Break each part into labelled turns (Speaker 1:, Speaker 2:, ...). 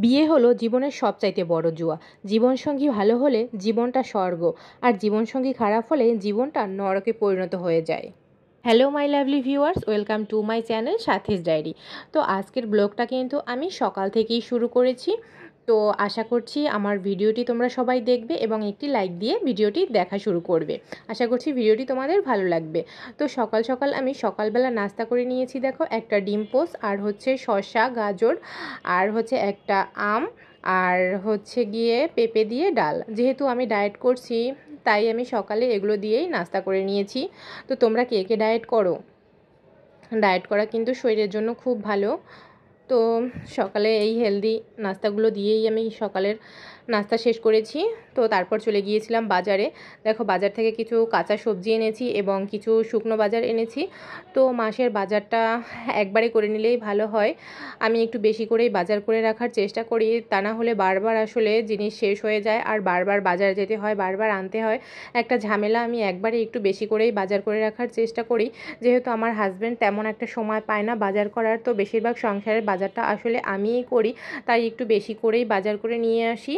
Speaker 1: বিয়ে হলো জীবনের সবচাইতে বড় জুয়া। জীবনসঙ্গী ভালো হলে জীবনটা স্বর্গ, আর জীবনসঙ্গী খারাপ হলে জীবনটা নরকে পরিণত হয়ে যায়। Hello my lovely viewers, welcome to my channel Sathi's diary. তো আজকের ব্লগটা কিন্তু আমি সকাল থেকেই শুরু করেছি। তো আশা করছি আমার ভিডিওটি তোমরা সবাই দেখবে এবং একটি লাইক দিয়ে ভিডিওটি দেখা শুরু করবে। আশা করছি ভিডিওটি তোমাদের ভালো লাগবে। তো সকাল সকাল আমি সকালবেলা নাস্তা করে নিয়েছি। দেখো, একটা ডিম পোস্ট, আর হচ্ছে শসা, গাজর, আর হচ্ছে একটা আম, আর হচ্ছে গিয়ে পেঁপে দিয়ে ডাল। যেহেতু আমি ডায়েট করছি তাই আমি সকালে এগুলো দিয়েই নাস্তা করে নিয়েছি। তো তোমরা কে কে ডায়েট করো? ডায়েট করা কিন্তু শরীরের জন্য খুব ভালো। তো সকালে এই হেলদি নাস্তাগুলো দিয়েই আমি সকালের নাস্তা শেষ করেছি। তো তারপর চলে গিয়েছিলাম বাজারে। দেখো, বাজার থেকে কিছু কাঁচা সবজি এনেছি এবং কিছু শুকনো বাজার এনেছি। তো মাসের বাজারটা একবারে করে নিলেই ভালো হয়। আমি একটু বেশি করেই বাজার করে রাখার চেষ্টা করি, তা না হলে বারবার আসলে জিনিস শেষ হয়ে যায় আর বারবার বাজার যেতে হয়, বারবার আনতে হয়, একটা ঝামেলা। আমি একবারে একটু বেশি করেই বাজার করে রাখার চেষ্টা করি, যেহেতু আমার হাজব্যান্ড তেমন একটা সময় পায় না বাজার করার। তো বেশিরভাগ সংসারের বাজারটা আসলে আমিই করি, তাই একটু বেশি করেই বাজার করে নিয়ে আসি।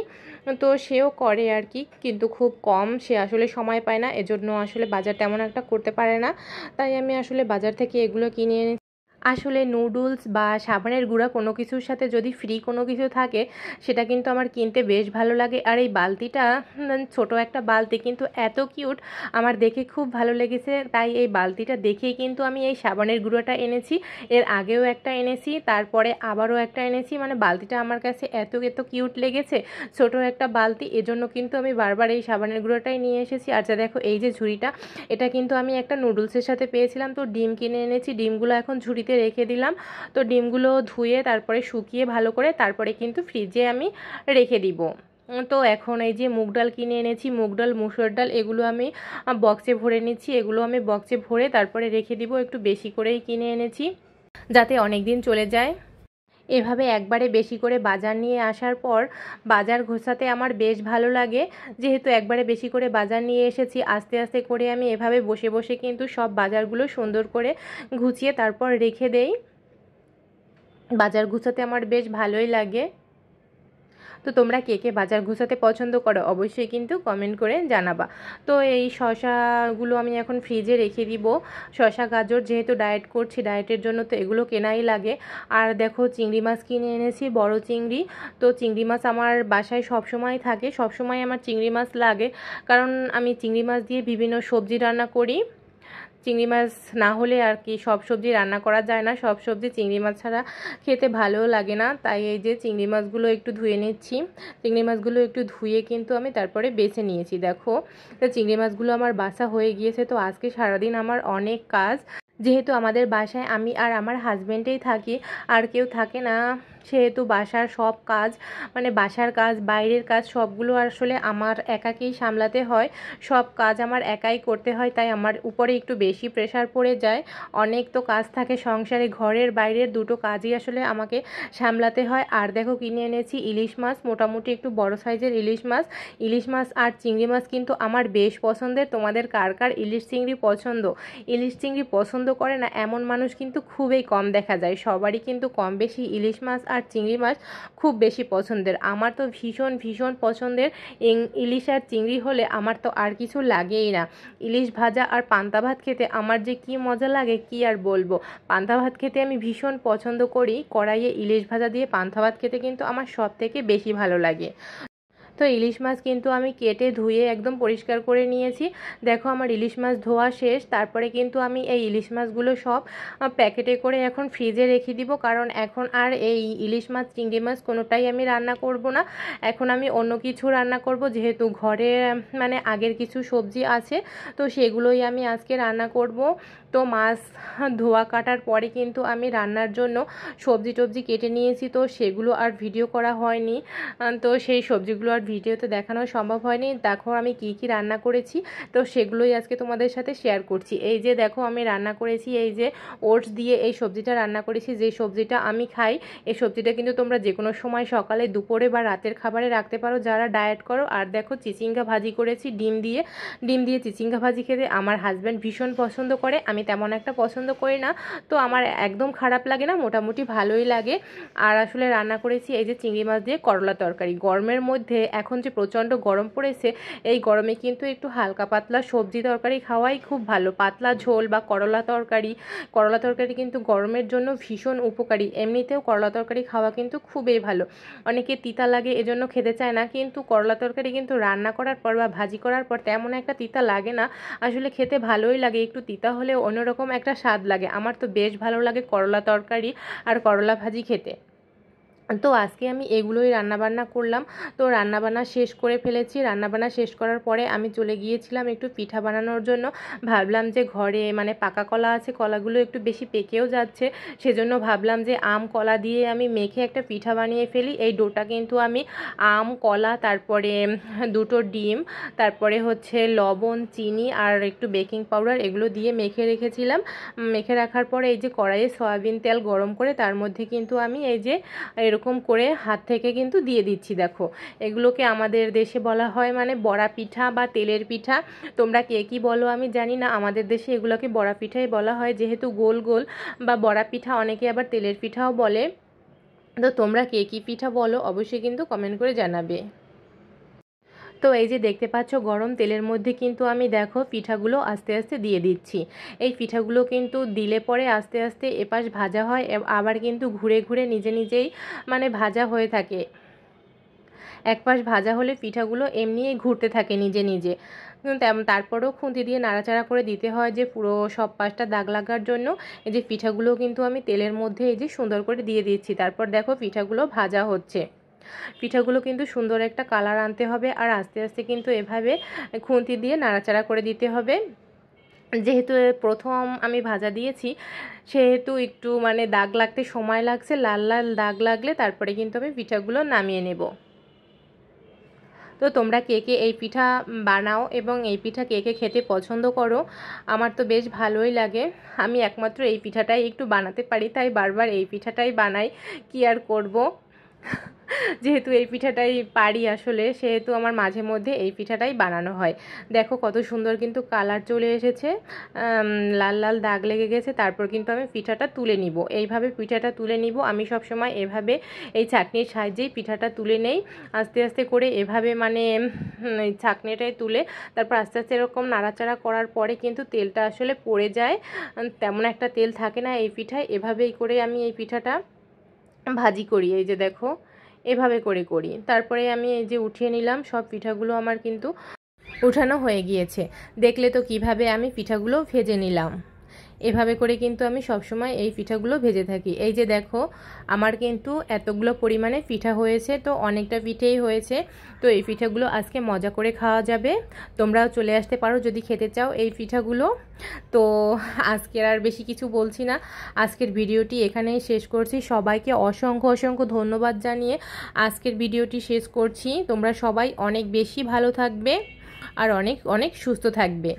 Speaker 1: তো সেও করে আর কি, কিন্তু খুব কম, সে আসলে সময় পায় না, এজন্য আসলে বাজার তেমন একটা করতে পারে না। তাই আমি আসলে বাজার থেকে এগুলো কিনে এনে আসলে নুডলস বা সাবানের গুঁড়া কোনো কিছুর সাথে যদি ফ্রি কোনো কিছু থাকে সেটা কিন্তু আমার কিনতে বেশ ভালো লাগে। আর এই বালতিটা ছোট একটা বালতি, কিন্তু এত কিউট, আমার দেখে খুব ভালো লেগেছে। তাই এই বালতিটা দেখেই কিন্তু আমি এই সাবানের গুঁড়োটা এনেছি। এর আগেও একটা এনেছি, তারপরে আবারও একটা এনেছি। মানে বালতিটা আমার কাছে এত এত কিউট লেগেছে, ছোট একটা বালতি, এজন্য কিন্তু আমি বারবার এই সাবানের গুঁড়োটাই নিয়ে এসেছি। আচ্ছা দেখো, এই যে ঝুড়িটা, এটা কিন্তু আমি একটা নুডলসের সাথে পেয়েছিলাম। তো ডিম কিনে এনেছি, ডিমগুলো এখন ঝুড়িতে রেখে দিলাম। তো ডিমগুলো ধুয়ে তারপরে শুকিয়ে ভালো করে তারপরে কিন্তু ফ্রিজে আমি রেখে দিব। তো এখন এই যে মুগ ডাল কিনে এনেছি, মুগ ডাল, মুসুর ডাল, এগুলো আমি বক্সে ভরে নিচ্ছি। এগুলো আমি বক্সে ভরে তারপরে রেখে দিব। একটু বেশি করেই কিনে এনেছি যাতে অনেক দিন চলে যায়। এভাবে একবারে বেশি করে বাজার নিয়ে আসার পর বাজার গোছাতে আমার বেশ ভালো লাগে। যেহেতু একবারে বেশি করে বাজার নিয়ে এসেছি, আস্তে আস্তে করে আমি এভাবে বসে বসে কিন্তু সব বাজারগুলো সুন্দর করে গুছিয়ে তারপর রেখে দেই। বাজার গুছাতে আমার বেশ ভালোই লাগে। তো তোমরা কে কে বাজার গুছাতে পছন্দ করো অবশ্যই কিন্তু কমেন্ট করে জানাবা। তো এই শসাগুলো আমি এখন ফ্রিজে রেখে দিব। শসা, গাজর, যেহেতু ডায়েট করছি, ডায়েটের জন্য তো এগুলো কেনাই লাগে। আর দেখো, চিংড়ি মাছ কিনে এনেছি, বড় চিংড়ি। তো চিংড়ি মাছ আমার বাসায় সবসময় থাকে, সবসময় আমার চিংড়ি মাছ লাগে, কারণ আমি চিংড়ি মাছ দিয়ে বিভিন্ন সবজি রান্না করি। চিংড়ি মাছ না হলে আর কি সব সবজি রান্না করা যায় না, সব সবজি চিংড়ি মাছ ছাড়া খেতে ভালোও লাগে না। তাই এই যে চিংড়ি মাছগুলো একটু ধুয়ে নিচ্ছি। চিংড়ি মাছগুলো একটু ধুয়ে কিন্তু আমি তারপরে বেছে নিয়েছি। দেখো, তো চিংড়ি মাছগুলো আমার বাছা হয়ে গিয়েছে। তো আজকে সারাদিন আমার অনেক কাজ, যেহেতু আমাদের বাসায় আমি আর আমার হাজব্যান্ডেই থাকি, আর কেউ থাকে না, সেহেতু বাসার সব কাজ, মানে বাসার কাজ, বাইরের কাজ, সবগুলো আসলে আমার একাকেই সামলাতে হয়। সব কাজ আমার একাই করতে হয়, তাই আমার উপরে একটু বেশি প্রেশার পড়ে যায়। অনেক তো কাজ থাকে সংসারে, ঘরের বাইরের দুটো কাজই আসলে আমাকে সামলাতে হয়। আর দেখো, কিনে এনেছি ইলিশ মাছ, মোটামুটি একটু বড় সাইজের ইলিশ মাছ। ইলিশ মাছ আর চিংড়ি মাছ কিন্তু আমার বেশ পছন্দের। তোমাদের কার কার ইলিশ চিংড়ি পছন্দ? ইলিশ চিংড়ি পছন্দ করে না এমন মানুষ কিন্তু খুবই কম দেখা যায়। সবারই কিন্তু কম বেশি ইলিশ মাছ আর চিংড়ি মাছ খুব বেশি পছন্দের। আমার তো ভীষণ ভীষণ পছন্দের। ইলিশ আর চিংড়ি হলে আমার তো আর কিছু লাগেই না। ইলিশ ভাজা আর পান্তা ভাত খেতে আমার যে কি মজা লাগে কি আর বলবো। পান্তা ভাত খেতে আমি ভীষণ পছন্দ করি। কড়াইয়ে ইলিশ ভাজা দিয়ে পান্তা ভাত খেতে কিন্তু আমার সব থেকে বেশি ভালো লাগে। তো ইলিশ মাছ কিন্তু আমি কেটে ধুয়ে একদম পরিষ্কার করে নিয়েছি। দেখো, আমার ইলিশ মাছ ধোয়া শেষ। তারপরে কিন্তু আমি এই ইলিশ মাছগুলো সব প্যাকেটে করে এখন ফ্রিজে রেখে দিব, কারণ এখন আর এই ইলিশ মাছ, চিংড়ি মাছ কোনোটাই আমি রান্না করব না। এখন আমি অন্য কিছু রান্না করব, যেহেতু ঘরে মানে আগের কিছু সবজি আছে, তো সেগুলোই আমি আজকে রান্না করব। তো মাছ ধোয়া কাটার পরে কিন্তু আমি রান্নার জন্য সবজি টবজি কেটে নিয়েছি, তো সেগুলো আর ভিডিও করা হয়নি। তো সেই সবজিগুলো আর ভিডিওতে দেখানো সম্ভব হয়নি। দেখো আমি কি কি রান্না করেছি, তো সেগুলোই আজকে তোমাদের সাথে শেয়ার করছি। এই যে দেখো আমি রান্না করেছি এই যে ওটস দিয়ে এই সবজিটা রান্না করেছি, যে সবজিটা আমি খাই। এই সবজিটা কিন্তু তোমরা যে কোনো সময় সকালে, দুপুরে বা রাতের খাবারে রাখতে পারো যারা ডায়েট করো। আর দেখো চিচিঙ্গা ভাজি করেছি ডিম দিয়ে চিচিঙ্গা ভাজি খেতে আমার হাজব্যান্ড ভীষণ পছন্দ করে, আমি তেমন একটা পছন্দ করি না, তো আমার একদম খারাপ লাগে না, মোটামুটি ভালোই লাগে। আর আসলে রান্না করেছি এই যে চিংড়ি মাছ দিয়ে করলা তরকারি। গরমের মধ্যে এখন যে প্রচণ্ড গরম পড়েছে, এই গরমে কিন্তু একটু হালকা পাতলা সবজি তরকারি খাওয়াই খুব ভালো। পাতলা ঝোল বা করলা তরকারি কিন্তু গরমের জন্য ভীষণ উপকারী। এমনিতেও করলা তরকারি খাওয়া কিন্তু খুবই ভালো। অনেকে তিতা লাগে এজন্য খেতে চায় না, কিন্তু করলা তরকারি কিন্তু রান্না করার পর বা ভাজি করার পর তেমন একটা তিতা লাগে না, আসলে খেতে ভালোই লাগে। একটু তিতা হলেও অন্যরকম একটা স্বাদ লাগে। আমার তো বেশ ভালো লাগে করলা তরকারি আর করলা ভাজি খেতে। তো আজকে আমি এগুলোই রান্নাবান্না করলাম। তো রান্নাবান্না শেষ করে ফেলেছি। রান্নাবান্না শেষ করার পরে আমি চলে গিয়েছিলাম একটু পিঠা বানানোর জন্য। ভাবলাম যে ঘরে মানে পাকা কলা আছে, কলাগুলো একটু বেশি পেকেও যাচ্ছে, সেজন্য ভাবলাম যে আম কলা দিয়ে আমি মেখে একটা পিঠা বানিয়ে ফেলি। এই ডোটা কিন্তু আমি আম, কলা, তারপরে দুটো ডিম, তারপরে হচ্ছে লবণ, চিনি আর একটু বেকিং পাউডার এগুলো দিয়ে মেখে রেখেছিলাম। মেখে রাখার পরে এই যে কড়াইয়ে সয়াবিন তেল গরম করে তার মধ্যে কিন্তু আমি এই যে এরকম করে হাত থেকে কিন্তু দিয়ে দিচ্ছি। দেখো এগুলোকে আমাদের দেশে বলা হয় মানে বড়া পিঠা বা তেলের পিঠা। তোমরা কে কী বলো আমি জানি না, আমাদের দেশে এগুলোকে বড়া পিঠাই বলা হয়, যেহেতু গোল গোল বা বড়া পিঠা, অনেকে আবার তেলের পিঠাও বলে। তো তোমরা কে কী পিঠা বলো অবশ্যই কিন্তু কমেন্ট করে জানাবে। তো এই যে দেখতে পাচ্ছ গরম তেলের মধ্যে কিন্তু আমি দেখো পিঠাগুলো আস্তে আস্তে দিয়ে দিচ্ছি। এই পিঠাগুলো কিন্তু দিলে পরে আস্তে আস্তে এপাশ ভাজা হয়, আবার কিন্তু ঘুরে ঘুরে নিজে নিজেই মানে ভাজা হয়ে থাকে। এক পাশ ভাজা হলে পিঠাগুলো এমনিই ঘুরতে থাকে নিজে নিজে। তারপরেও খুন্তি দিয়ে নাড়াচাড়া করে দিতে হয় যে পুরো সব পাশটা দাগ লাগার জন্য। এই যে পিঠাগুলো কিন্তু আমি তেলের মধ্যে এই যে সুন্দর করে দিয়ে দিচ্ছি। তারপর দেখো পিঠাগুলো ভাজা হচ্ছে। পিঠাগুলো কিন্তু সুন্দর একটা কালার আনতে হবে, আর আস্তে আস্তে কিন্তু এভাবে খুন্তি দিয়ে নাড়াচাড়া করে দিতে হবে। যেহেতু প্রথম আমি ভাজা দিয়েছি সেহেতু একটু মানে দাগ লাগতে সময় লাগছে, লাল লাল দাগ লাগলে তারপরে কিন্তু আমি পিঠাগুলো নামিয়ে নেব। তো তোমরা কে কে এই পিঠা বানাও এবং এই পিঠা কে কে খেতে পছন্দ করো? আমার তো বেশ ভালোই লাগে। আমি একমাত্র এই পিঠাটাই একটু বানাতে পারি, তাই বারবার এই পিঠাটাই বানাই, কি আর করব। যেহেতু এই পিঠাটাই পারি আসলে, সেহেতু আমার মাঝে মধ্যে এই পিঠাটাই বানানো হয়। দেখো কত সুন্দর কিন্তু কালার চলে এসেছে, লাল লাল দাগ লেগে গেছে। তারপর কিন্তু আমি পিঠাটা তুলে নিব। এইভাবে পিঠাটা তুলে নিব আমি সব সময় এভাবে এই ছাঁকনির সাহায্যেই পিঠাটা তুলে নেই। আস্তে আস্তে করে এভাবে মানে এই ছাঁকনিটায় তুলে তারপর আস্তে আস্তে এরকম নাড়াচাড়া করার পরে কিন্তু তেলটা আসলে পড়ে যায়, তেমন একটা তেল থাকে না এই পিঠায়। এভাবেই করে আমি এই পিঠাটা ভাজি করি। এই যে দেখো এভাবে করে করি। তারপরে আমি এই যে উঠিয়ে নিলাম, সব পিঠাগুলো আমার কিন্তু উঠানো হয়ে গিয়েছে। দেখলে তো কিভাবে আমি পিঠাগুলো ভেজে নিলাম। এভাবে করে কিন্তু আমি সবসময় এই পিঠাগুলো ভেজে থাকি। এই যে দেখো আমার কিন্তু এতগুলো পরিমাণে পিঠা হয়েছে, তো অনেকটা পিঠেই হয়েছে। তো এই পিঠাগুলো আজকে মজা করে খাওয়া যাবে। তোমরাও চলে আসতে পারো যদি খেতে চাও এই পিঠাগুলো। তো আজকের আর বেশি কিছু বলছি না, আজকের ভিডিওটি এখানেই শেষ করছি। সবাইকে অসংখ্য অসংখ্য ধন্যবাদ জানিয়ে আজকের ভিডিওটি শেষ করছি। তোমরা সবাই অনেক বেশি ভালো থাকবে আর অনেক অনেক সুস্থ থাকবে।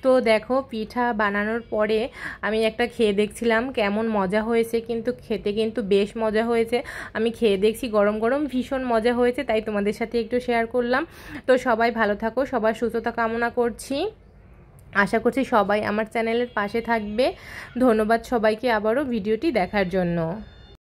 Speaker 1: তো দেখো পিঠা বানানোর পরে আমি একটা খেয়ে দেখছিলাম কেমন মজা হয়েছে, কিন্তু খেতে কিন্তু বেশ মজা হয়েছে। আমি খেয়ে দেখছি গরম গরম ভীষণ মজা হয়েছে, তাই তোমাদের সাথে একটু শেয়ার করলাম। তো সবাই ভালো থাকো, সবার সুস্থতা কামনা করছি। আশা করছি সবাই আমার চ্যানেলের পাশে থাকবে। ধন্যবাদ সবাইকে আবারও ভিডিওটি দেখার জন্য।